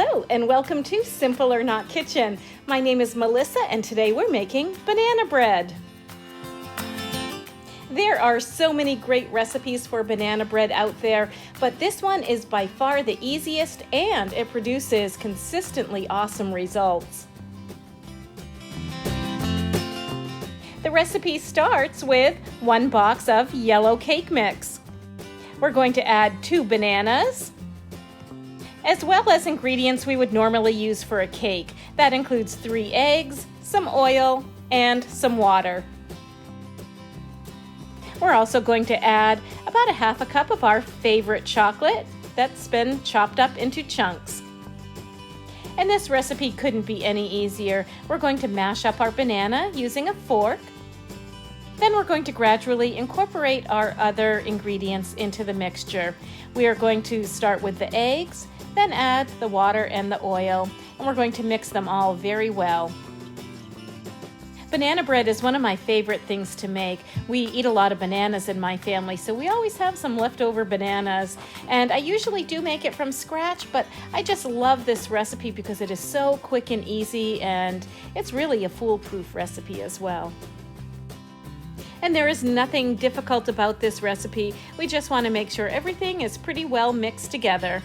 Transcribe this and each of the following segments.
Hello and welcome to Simple or Not Kitchen. My name is Melissa and today we're making banana bread. There are so many great recipes for banana bread out there, but this one is by far the easiest and it produces consistently awesome results. The recipe starts with 1 box of yellow cake mix. We're going to add 2 bananas, as well as ingredients we would normally use for a cake. That includes 3 eggs, some oil, and some water. We're also going to add about 1/2 cup of our favorite chocolate that's been chopped up into chunks. And this recipe couldn't be any easier. We're going to mash up our banana using a fork. Then we're going to gradually incorporate our other ingredients into the mixture. We are going to start with the eggs, then add the water and the oil, and we're going to mix them all very well. Banana bread is one of my favorite things to make. We eat a lot of bananas in my family, so we always have some leftover bananas, and I usually do make it from scratch, but I just love this recipe because it is so quick and easy, and it's really a foolproof recipe as well. And there is nothing difficult about this recipe. We just want to make sure everything is pretty well mixed together.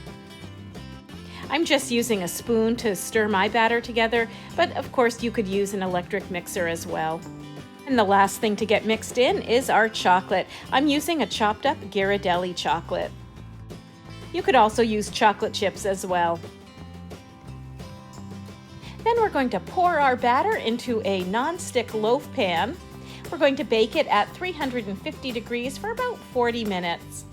I'm just using a spoon to stir my batter together, but of course you could use an electric mixer as well. And the last thing to get mixed in is our chocolate. I'm using a chopped up Ghirardelli chocolate. You could also use chocolate chips as well. Then we're going to pour our batter into a non-stick loaf pan. We're going to bake it at 350 degrees for about 40 minutes.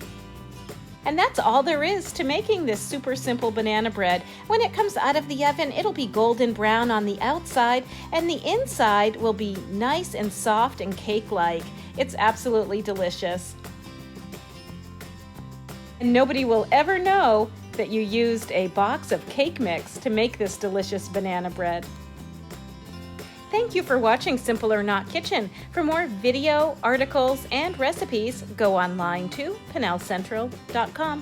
And that's all there is to making this super simple banana bread. When it comes out of the oven, it'll be golden brown on the outside and the inside will be nice and soft and cake-like. It's absolutely delicious. And nobody will ever know that you used a box of cake mix to make this delicious banana bread. Thank you for watching Simple or Not Kitchen. For more video, articles, and recipes, go online to PennellCentral.com.